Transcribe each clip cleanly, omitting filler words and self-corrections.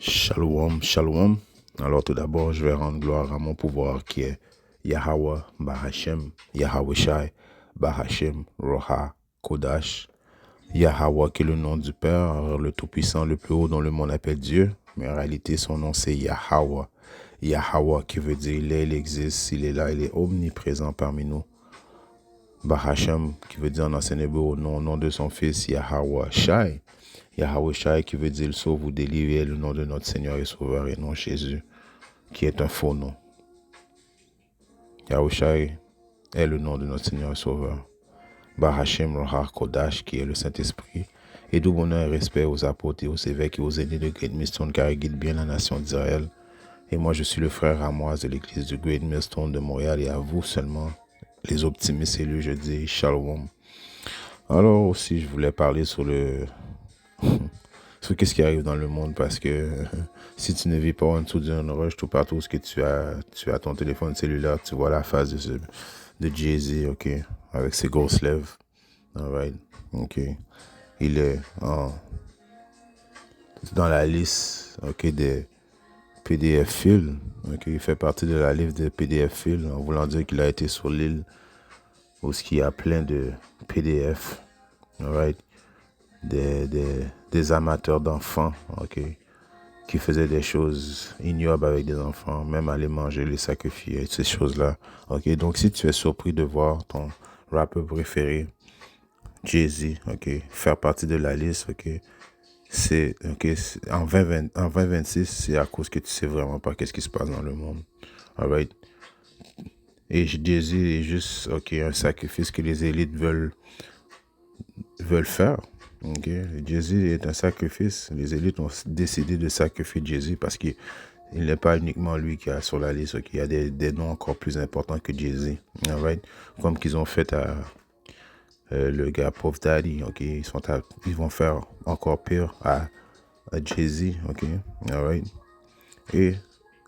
Shalom, shalom. Alors tout d'abord, je vais rendre gloire à mon pouvoir qui est Yahweh Bahashem, Yahweh Shai, Bahashem, Roha, Kodash. Yahweh qui est le nom du Père, le Tout-Puissant, le plus haut dont le monde appelle Dieu. Mais en réalité, son nom c'est Yahweh. Yahweh qui veut dire il est, il existe, il est là, il est omniprésent parmi nous. Bahashem qui veut dire en ancien hébreu au nom de son fils Yahweh Shai. Yahweh Shai qui veut dire il sauve ou délivre le nom de notre Seigneur et Sauveur et non Jésus, qui est un faux nom. Yahweh Shai est le nom de notre Seigneur et Sauveur. Bahashem Roha Kodash qui est le Saint-Esprit. Et tout bonheur et respect aux apôtres et aux évêques et aux aînés de Great Millstone car ils guident bien la nation d'Israël. Et moi je suis le frère Ramoise de l'église de Great Millstone de Montréal et à vous seulement, les optimistes élus, je dis Shalom. Alors aussi je voulais parler sur sur qu'est-ce qui arrive dans le monde parce que si tu ne vis pas en dessous d'un rush tout partout ce que tu as ton téléphone cellulaire, tu vois la face de Jay-Z, ok, avec ses grosses lèvres, alright, ok, il est dans la liste, ok, des PDF Files, ok, il fait partie de la liste des PDF Files en voulant dire qu'il a été sur l'île où il y a plein de PDF, alright, des amateurs d'enfants, ok, qui faisaient des choses ignobles avec des enfants, même aller manger, les sacrifier, ces choses-là. Ok, donc si tu es surpris de voir ton rappeur préféré, Jay-Z, ok, faire partie de la liste, ok, en 2026, c'est à cause que tu sais vraiment pas qu'est-ce qui se passe dans le monde. Alright. Et Jay-Z est juste, ok, un sacrifice que les élites veulent faire. Okay. Jay-Z est un sacrifice. Les élites ont décidé de sacrifier Jay-Z parce qu'il n'est pas uniquement lui qui est sur la liste. Okay. Il y a des noms encore plus importants que Jay-Z. Right? Comme qu'ils ont fait à le gars Puff Daddy. Okay. Ils vont faire encore pire à Jay-Z. Okay. Right? Et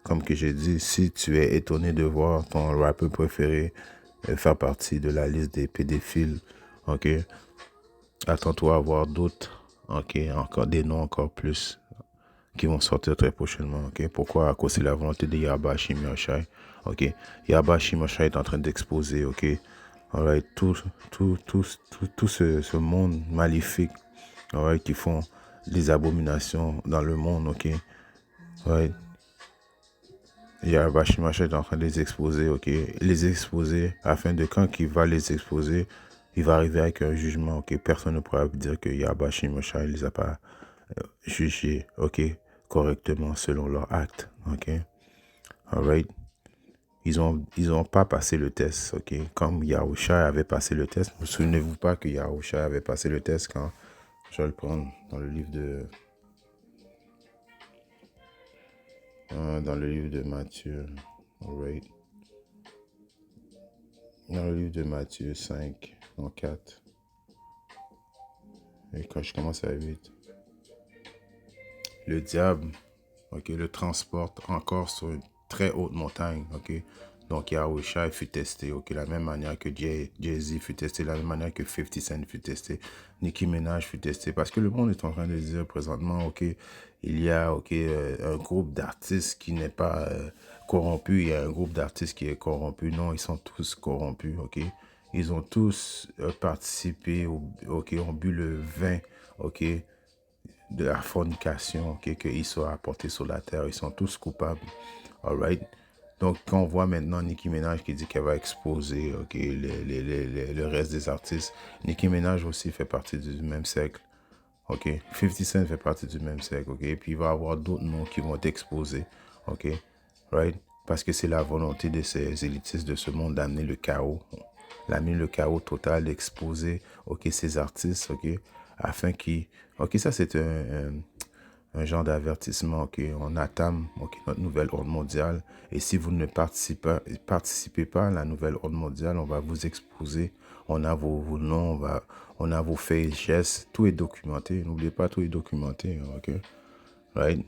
comme que j'ai dit, si tu es étonné de voir ton rappeur préféré faire partie de la liste des pédophiles, ok, attends-toi à voir d'autres, ok, encore des noms encore plus qui vont sortir très prochainement, ok. Pourquoi? À cause c'est la volonté de Yahweh Shai, ok. Yahweh Shai est en train d'exposer, ok, alright, tout ce monde maléfique, alright, qui font des abominations dans le monde, ok, alright. Yahweh Shai est en train de les exposer, ok, les exposer afin de quand il va les exposer, il va arriver avec un jugement, ok. Personne ne pourra dire que Yahweh Shai ne les a pas jugés, ok, correctement selon leurs actes, ok. Alright. Ils ont pas passé le test, ok. Comme Yahusha avait passé le test. Ne vous souvenez-vous pas que Yahusha avait passé le test quand je vais le prendre dans le livre de Matthieu, alright. Dans le livre de Matthieu 5, non 4. Et quand je commence à 8. Le diable, ok, le transporte encore sur une très haute montagne, ok. Donc Yahusha fut testé, ok, la même manière que Jay-Z fut testé, la même manière que 50 Cent fut testé, Nicki Minaj fut testé, parce que le monde est en train de dire présentement, ok, il y a, ok, un groupe d'artistes qui n'est pas corrompu, il y a un groupe d'artistes qui est corrompu, non, ils sont tous corrompus, ok. Ils ont tous participé, ok, ont bu le vin, ok, de la fornication, okay, qu'ils soient apportés sur la terre. Ils sont tous coupables. Alright. Donc, quand on voit maintenant Nicki Minaj qui dit qu'elle va exposer, okay, le reste des artistes, Nicki Minaj aussi fait partie du même cercle. Ok. 50 Cent fait partie du même cercle. Ok. Et puis, il va y avoir d'autres noms qui vont être exposés. Ok. Right. Parce que c'est la volonté de ces élitistes de ce monde d'amener le chaos. D'amener le chaos total, d'exposer, ok, ces artistes, ok, afin qu'ils... Ok, ça c'est un genre d'avertissement, ok, on attame, ok, notre nouvelle ordre mondiale, et si vous ne participez pas à la nouvelle ordre mondiale, on va vous exposer, on a vos noms, on a vos faits et gestes, tout est documenté, n'oubliez pas, tout est documenté, ok, right?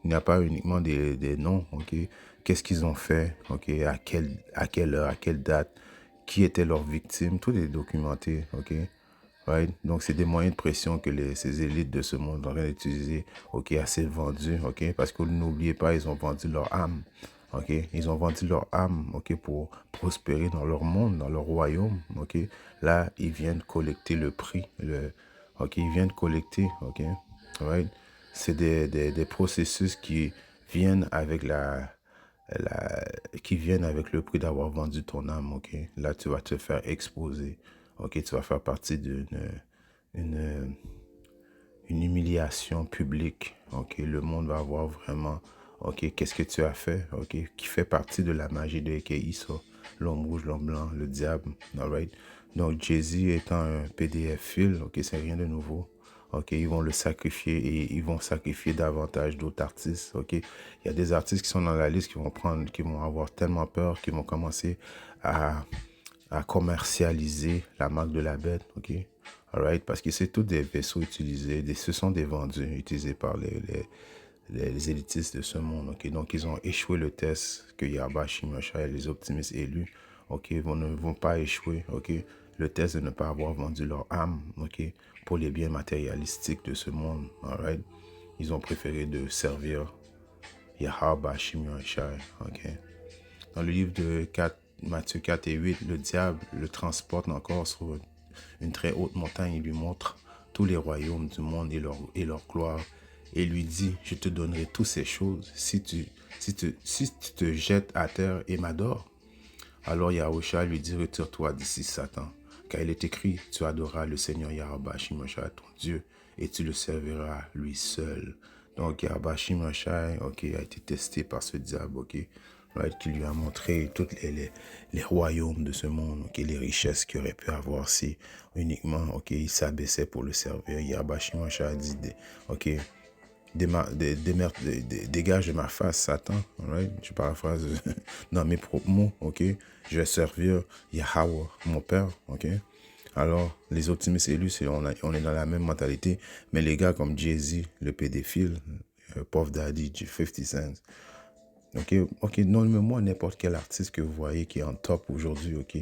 Il n'y a pas uniquement des noms, ok, qu'est-ce qu'ils ont fait, ok, à quelle heure, à quelle date, qui étaient leurs victimes, tout est documenté, ok. Right? Donc, c'est des moyens de pression que ces élites de ce monde sont en train d'utiliser, OK, assez vendus, OK? Parce que n'oubliez pas, ils ont vendu leur âme, OK? Ils ont vendu leur âme, OK, pour prospérer dans leur monde, dans leur royaume, OK? Là, ils viennent collecter le prix, OK? Ils viennent collecter, OK? Right? C'est des processus qui viennent avec la, qui viennent avec le prix d'avoir vendu ton âme, OK? Là, tu vas te faire exposer, OK? Tu vas faire partie une, une humiliation publique, OK? Le monde va voir vraiment, OK, qu'est-ce que tu as fait, OK? Qui fait partie de la magie de Eke-Iso, l'homme rouge, l'homme blanc, le diable, all right? Donc, Jay-Z étant un PDF fil, OK, c'est rien de nouveau. OK, ils vont le sacrifier et ils vont sacrifier davantage d'autres artistes. OK, il y a des artistes qui sont dans la liste qui vont avoir tellement peur, qui vont commencer à, à commercialiser la marque de la bête. OK, alright, parce que c'est tous des vaisseaux utilisés, ce sont des vendus utilisés par les élitistes de ce monde. OK, donc ils ont échoué le test que Yaba, Shimosha et les optimistes élus, OK, ne vont pas échouer. OK, le test de ne pas avoir vendu leur âme, OK, pour les biens matérialistiques de ce monde. Alright, ils ont préféré de servir Yahaba, Shimosha. OK, dans le livre de Matthieu 4 et 8, le diable le transporte encore sur une très haute montagne. Il lui montre tous les royaumes du monde et leur gloire. Et lui dit, je te donnerai toutes ces choses si tu te jettes à terre et m'adores. Alors Yahusha lui dit, retire-toi d'ici Satan, car il est écrit, tu adoreras le Seigneur Yahweh Shimosha, ton Dieu, et tu le serviras lui seul. Donc Yahweh Shimosha, OK, a été testé par ce diable, OK, right, qui lui a montré tous les royaumes de ce monde, OK, les richesses qu'il aurait pu avoir si uniquement, OK, il s'abaissait pour le servir. Yahweh Shimosha a dit, OK, dégage de ma face, Satan. Right? Je paraphrase dans mes propres mots. OK? Je vais servir Yahweh, mon Père. OK? Alors, les optimistes élus, on est dans la même mentalité. Mais les gars comme Jay-Z, le pédophile, Puff Daddy, 50 Cent. OK? OK, nomme-moi n'importe quel artiste que vous voyez qui est en top aujourd'hui. OK?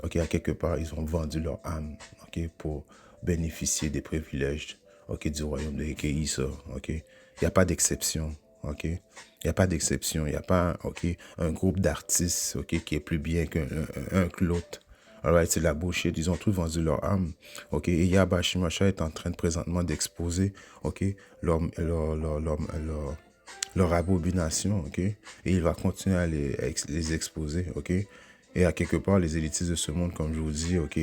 OK, à quelque part, ils ont vendu leur âme. OK? Pour bénéficier des privilèges, OK, du royaume de Eke ça, OK? Il n'y a pas d'exception, OK? Il n'y a pas d'exception. Il n'y a pas, OK, un groupe d'artistes, OK, qui est plus bien qu'un que l'autre. Alright, c'est la bullshit. Ils ont tous vendu leur âme, OK? Et Yaba Shimasha est en train de présentement d'exposer, OK, leur abomination, OK? Et il va continuer à les exposer, OK? Et à quelque part, les élitistes de ce monde, comme je vous dis, OK,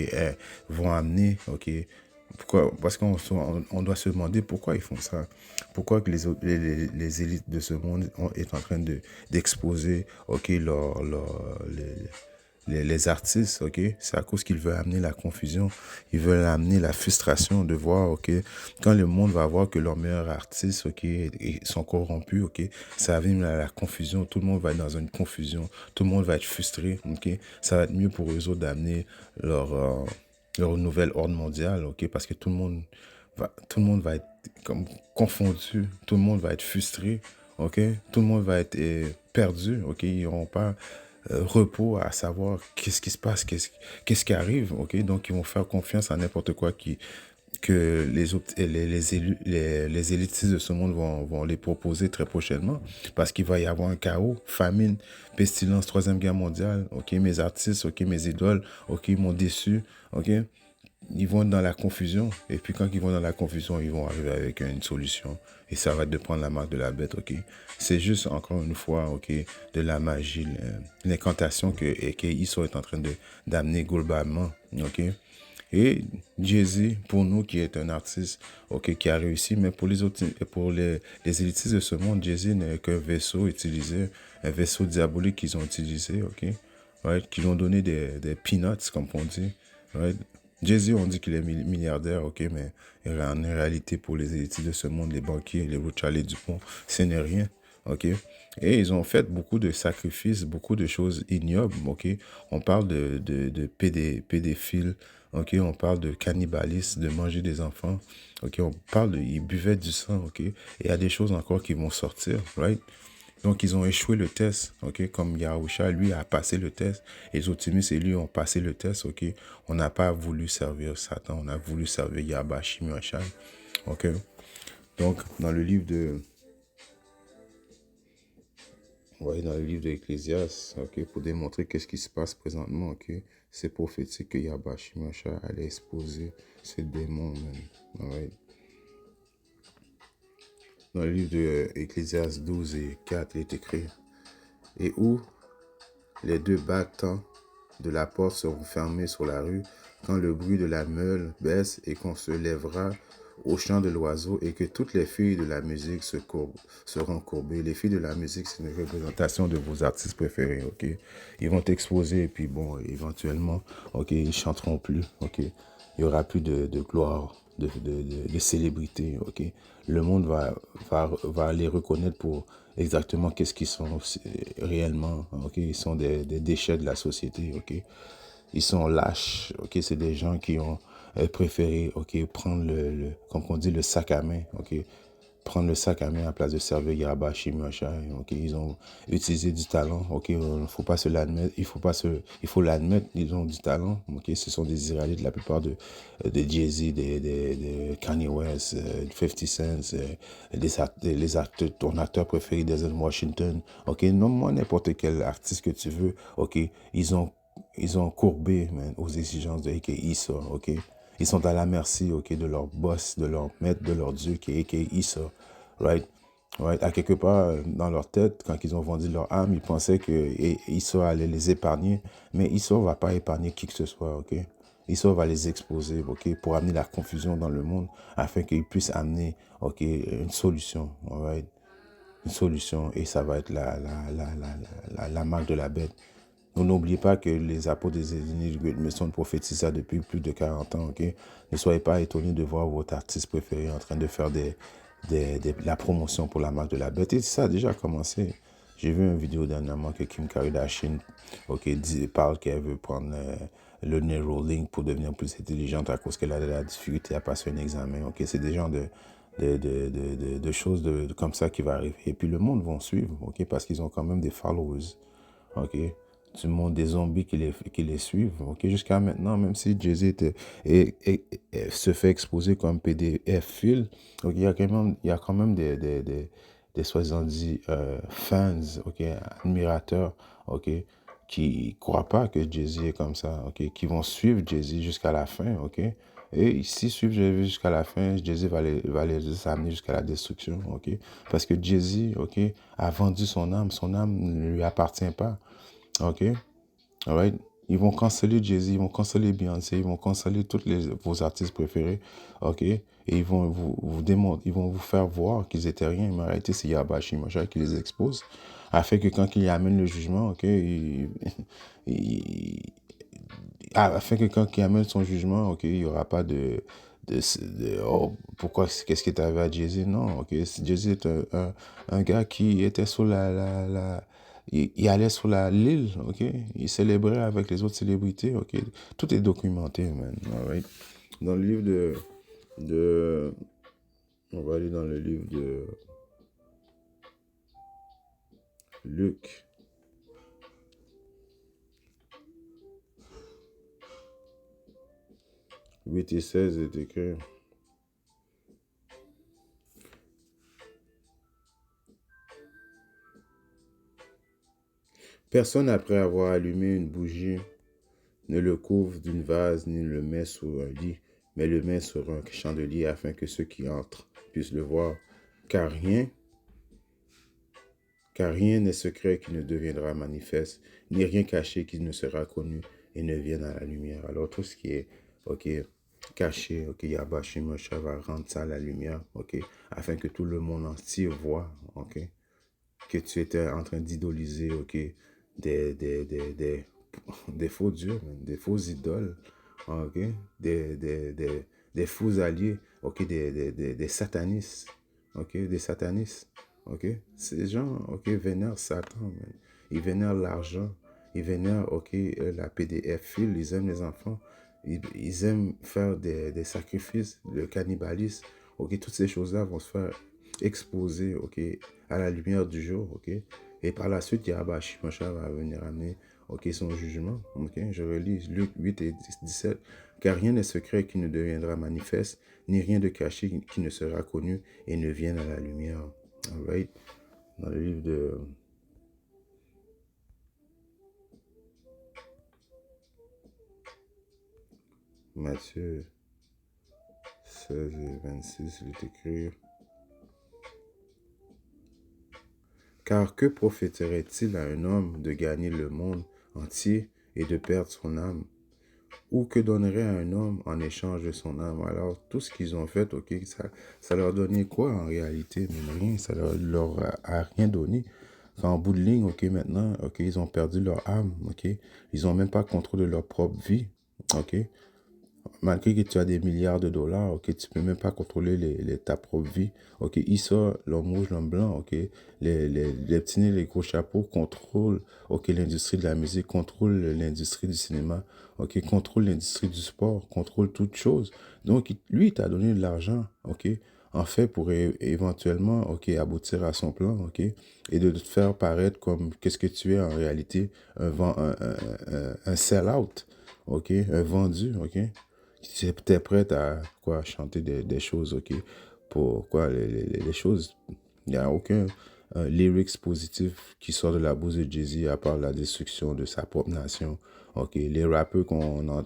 vont amener, OK, pourquoi? Parce qu'on doit se demander pourquoi ils font ça. Pourquoi que les élites de ce monde est en train d'exposer, OK, les artistes, OK? C'est à cause qu'ils veulent amener la confusion. Ils veulent amener la frustration de voir, OK? Quand le monde va voir que leurs meilleurs artistes, OK, sont corrompus, OK? Ça va venir à la confusion. Tout le monde va être dans une confusion. Tout le monde va être frustré, OK? Ça va être mieux pour eux autres d'amener leur nouvel ordre mondial, OK? Parce que tout le monde va être comme confondu. Tout le monde va être frustré, OK? Tout le monde va être perdu, OK? Ils n'auront pas repos à savoir qu'est-ce qui se passe, qu'est-ce qui arrive, OK? Donc, ils vont faire confiance à n'importe quoi que les élitistes de ce monde vont les proposer très prochainement, parce qu'il va y avoir un chaos, famine, pestilence, troisième guerre mondiale, OK? Mes artistes, OK? Mes idoles, OK? Ils m'ont déçu, OK? Ils vont dans la confusion. Et puis quand ils vont dans la confusion, ils vont arriver avec une solution. Et ça va être de prendre la marque de la bête, OK? C'est juste, encore une fois, OK, de la magie, l'incantation que Isso est en train d'amener globalement, OK? Et Jay-Z, pour nous, qui est un artiste, OK, qui a réussi, mais pour les autres, pour les élitistes de ce monde, Jay-Z n'est qu'un vaisseau utilisé, un vaisseau diabolique qu'ils ont utilisé, OK? Right? Qui lui ont donné des peanuts, comme on dit, right? Jay-Z, on dit qu'il est milliardaire, OK, mais en réalité, pour les élites de ce monde, les banquiers, les Rothschild et Dupont, ce n'est rien, OK? Et ils ont fait beaucoup de sacrifices, beaucoup de choses ignobles, OK? On parle de pédophiles, OK? On parle de cannibalisme, de manger des enfants, OK? On parle ils buvaient du sang, OK? Et il y a des choses encore qui vont sortir, right? Donc, ils ont échoué le test, ok? Comme Yahusha, lui, a passé le test. Et Zotimus et lui ont passé le test, ok? On n'a pas voulu servir Satan, on a voulu servir Yahba Shimashai, ok? Donc, dans le livre de... Ouais, dans le livre de l'Ecclésiaste, ok? Pour démontrer qu'est-ce qui se passe présentement, ok? C'est prophétique que Yahba Shimashai allait exposer ce démon, man. Ouais. Dans le livre de Ecclésiaste 12 et 4, il est écrit: Et où les deux battants de la porte seront fermés sur la rue, quand le bruit de la meule baisse et qu'on se lèvera au chant de l'oiseau et que toutes les filles de la musique seront courbées. Les filles de la musique, c'est une représentation de vos artistes préférés, ok? Ils vont t'exposer et puis bon, éventuellement, ok, ils chanteront plus, ok? Il n'y aura plus de gloire, de célébrité, ok? Le monde va les reconnaître pour exactement qu'est-ce qu'ils sont réellement, ok? Ils sont des déchets de la société, ok? Ils sont lâches, ok? C'est des gens qui ont préféré, ok, prendre comme on dit, le sac à main, ok? Prendre le sac à main à la place de servir Yahba Shimashai, ok? Ils ont utilisé du talent, ok? Il ne faut pas se l'admettre, il faut l'admettre, ils ont du talent, ok? Ce sont des Israélites, la plupart de Jay-Z, de Kanye West, de 50 Cent, les acteurs, ton acteur préféré, Denzel Washington, ok? Nomme-moi n'importe quel artiste que tu veux, ok? Ils ont courbé, man, aux exigences de A.K. Issa, ok? Ils sont à la merci, ok, de leur boss, de leur maître, de leur Dieu, qui est A.K. Issa, right? Right? À quelque part, dans leur tête, quand ils ont vendu leur âme, ils pensaient que Issa allait les épargner, mais Issa ne va pas épargner qui que ce soit, ok? Issa va les exposer, ok, pour amener la confusion dans le monde, afin qu'ils puissent amener, ok, une solution, right? Une solution, et ça va être la marque de la bête. N'oubliez pas que les apôtres des États-Unis me sont prophétisés ça depuis plus de 40 ans, ok? Ne soyez pas étonnés de voir votre artiste préféré en train de faire la promotion pour la marque de la bête. Et ça a déjà commencé. J'ai vu une vidéo dernièrement que Kim Kardashian, ok, parle qu'elle veut prendre le Neuralink pour devenir plus intelligente à cause qu'elle a de la difficulté à passer un examen, ok? C'est des genres de choses comme ça qui vont arriver. Et puis le monde va suivre, ok? Parce qu'ils ont quand même des followers, ok? Du monde des zombies qui les suivent, ok? Jusqu'à maintenant, même si Jay-Z se fait exposer comme PDF-phile, ok? Il y a quand même des soi-disant fans, ok? Admirateurs, ok? Qui croient pas que Jay-Z est comme ça, ok? Qui vont suivre Jay-Z jusqu'à la fin, ok? Et s'ils suivent Jay-Z jusqu'à la fin, Jay-Z va les amener jusqu'à la destruction, ok? Parce que Jay-Z, ok, a vendu son âme ne lui appartient pas, ok? Alright? Ils vont canceller Jay-Z, ils vont canceller Beyoncé, ils vont canceller vos artistes préférés, ok? Et ils vont vous démontrer, ils vont vous faire voir qu'ils étaient rien. Mais en réalité, c'est Yahba Shimashai qui les expose, afin que quand il amène le jugement, ok, il- afin que quand il amène son jugement, ok, il n'y aura pas oh, pourquoi, qu'est-ce qui est arrivé à Jay-Z? Non, ok, Jay-Z est un gars qui était sur il allait sur l'île, ok, il célébrait avec les autres célébrités, ok, tout est documenté, man, alright. Dans le livre de, on va aller dans le livre de Luc, 8 et 16 est écrit: Personne, après avoir allumé une bougie, ne le couvre d'une vase ni ne le met sous un lit, mais le met sur un chandelier afin que ceux qui entrent puissent le voir. Car rien, car rien n'est secret qui ne deviendra manifeste, ni rien caché qui ne sera connu et ne vienne à la lumière. Alors tout ce qui est, ok, caché, ok, Yahba Shimashai va rendre ça à la lumière, ok, afin que tout le monde entier voit, ok, que tu étais en train d'idoliser, ok, des, des, des, des, des faux dieux, des faux idoles, ok, des faux alliés, ok, des satanistes, ok, des satanistes, ok. Ces gens, ok, vénèrent Satan, man. Ils vénèrent l'argent, ils vénèrent, ok, la PDF, ils aiment les enfants, ils aiment faire des sacrifices, le cannibalisme, ok, toutes ces choses-là vont se faire exposés, ok, à la lumière du jour, ok. Et par la suite, Yahweh Shimashah va venir amener, ok, son jugement, ok. Je relis Luc 8 et 17. Car rien n'est secret qui ne deviendra manifeste, ni rien de caché qui ne sera connu et ne vienne à la lumière. All right. Dans le livre de Matthieu 16 et 26, il est écrit: Car que profiterait-il à un homme de gagner le monde entier et de perdre son âme? Ou que donnerait à un homme en échange de son âme? Alors, tout ce qu'ils ont fait, ok, ça leur donnait quoi en réalité? Même rien, ça leur a rien donné. En bout de ligne, ok, maintenant, ok, ils ont perdu leur âme, ok. Ils n'ont même pas contrôle de leur propre vie, ok. Malgré que tu as des milliards de dollars, ok, tu peux même pas contrôler ta propre vie. Ok, Issa, l'homme rouge, l'homme blanc, ok, les petits nez, les gros chapeaux contrôlent, ok, l'industrie de la musique, contrôlent l'industrie du cinéma, ok, contrôlent l'industrie du sport, contrôlent toutes choses. Donc, lui, il t'a donné de l'argent, ok, en fait, pour éventuellement, ok, aboutir à son plan, ok, et de te faire paraître comme qu'est-ce que tu es en réalité, un sell-out, ok, un vendu, ok. Tu es prête à quoi chanter des choses, ok? Pour quoi les choses. Il n'y a aucun lyrics positif qui sort de la bouche de Jay-Z à part la destruction de sa propre nation. Ok, les rappeurs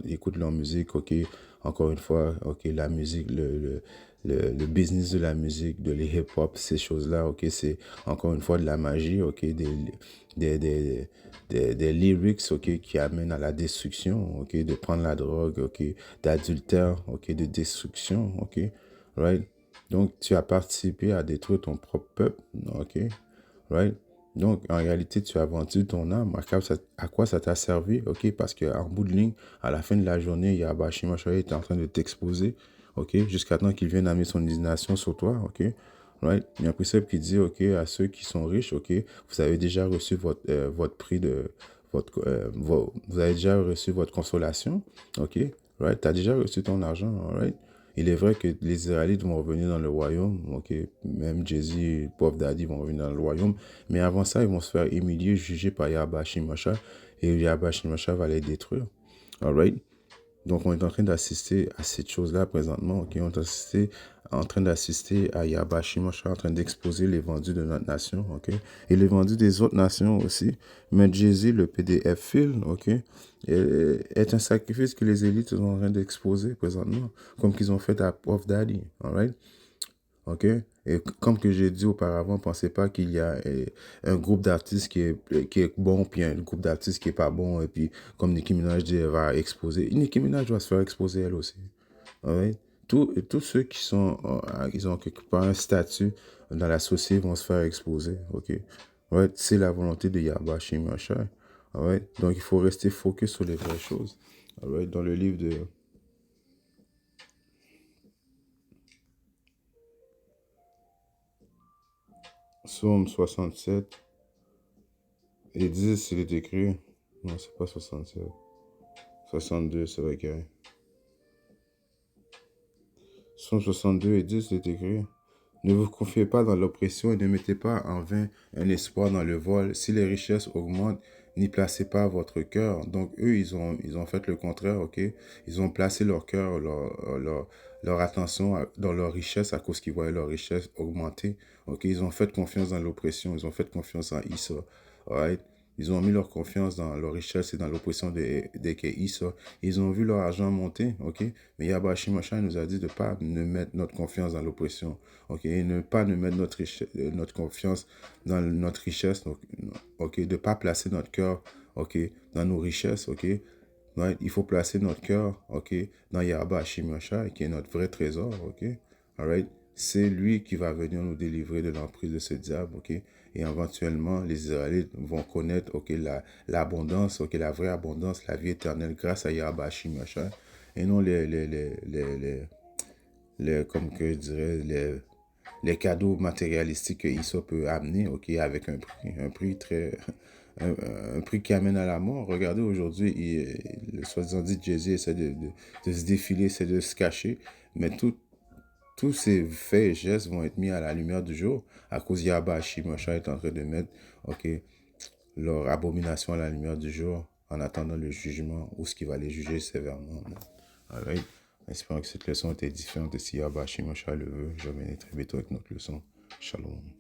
écoute leur musique, ok, encore une fois, ok, la musique, le business de la musique, de les hip-hop, ces choses-là, ok, c'est encore une fois de la magie, ok, des, des, des lyrics, ok, qui amènent à la destruction, ok, de prendre la drogue, ok, d'adultère, ok, de destruction, ok, right? Donc, tu as participé à détruire ton propre peuple, ok, right? Donc, en réalité, tu as vendu ton âme. À quoi ça t'a servi, ok? Parce qu'en bout de ligne, à la fin de la journée, Yahabashi Mashai est en train de t'exposer, ok? Jusqu'à temps qu'il vienne amener son indignation sur toi, ok? Right? Il y a un précepte qui dit, ok, à ceux qui sont riches, ok, vous avez déjà reçu votre prix de, vous avez déjà reçu votre consolation, ok? Right? Tu as déjà reçu ton argent, right? Il est vrai que les Israélites vont revenir dans le royaume, ok? Même Jay-Z et Puff Daddy vont revenir dans le royaume, mais avant ça, ils vont se faire humilier, juger par Yahweh Shimashah, et Yahweh Shimashah va les détruire, alright? Donc, on est en train d'assister à cette chose-là présentement. Ok, on est en train d'assister à Yahweh Shimashah en train d'exposer les vendus de notre nation. Ok, et les vendus des autres nations aussi. Mais Jay-Z, le PDF film, ok, est un sacrifice que les élites sont en train d'exposer présentement, comme qu'ils ont fait à Puff Daddy. Alright? OK? Et comme que j'ai dit auparavant, pensez pas qu'il y a un groupe d'artistes qui est bon, puis un groupe d'artistes qui est pas bon, et puis comme Nicki Minaj dit, elle va exposer. Nicki Minaj va se faire exposer elle aussi. Alright? Tous ceux qui sont, ils ont quelque part un statut dans la société vont se faire exposer. OK? Alright? C'est la volonté de Yahweh Shimashai. Alright? Donc il faut rester focus sur les vraies choses. Alright? Dans le livre de Psaume 67 et 10, il est écrit. Non, c'est pas 67. 62, c'est vrai qu'il y a. Psaume 62 et 10, il est écrit. Ne vous confiez pas dans l'oppression et ne mettez pas en vain un espoir dans le vol. Si les richesses augmentent, n'y placez pas votre cœur. Donc, eux, ils ont fait le contraire, ok? Ils ont placé leur cœur, leur attention dans leur richesse à cause qu'ils voyaient leur richesse augmenter. Ok? Ils ont fait confiance dans l'oppression. Ils ont fait confiance en Issa. Alright? Ils ont mis leur confiance dans leur richesse et dans l'oppression de Issa. Ils ont vu leur argent monter, ok? Mais Yabashi Machin nous a dit de ne pas ne mettre notre confiance dans l'oppression, ok? Et ne pas ne mettre notre confiance dans notre richesse, donc, ok? De ne pas placer notre cœur, ok? Dans nos richesses, ok? Ouais, il faut placer notre cœur, ok? Dans Yabashi Machin, qui est notre vrai trésor, ok? Alright? C'est lui qui va venir nous délivrer de l'emprise de ce diable, ok? Et éventuellement, les Israélites vont connaître, ok, l'abondance, ok, la vraie abondance, la vie éternelle grâce à Yahweh Shimashai. Et non comme que je dirais, les cadeaux matérialistiques que Issa peut amener, ok, avec un prix très, un prix qui amène à la mort. Regardez, aujourd'hui, le soi-disant dit Jay-Z essaie de se défiler, essaie de se cacher, mais tous ces faits et gestes vont être mis à la lumière du jour à cause Yahweh Shimosha est en train de mettre, ok, leur abomination à la lumière du jour en attendant le jugement ou ce qui va les juger sévèrement. Alright. Espérons que cette leçon était différente et si Yahweh Shimosha le veut, je reviendrai très bientôt avec notre leçon. Shalom.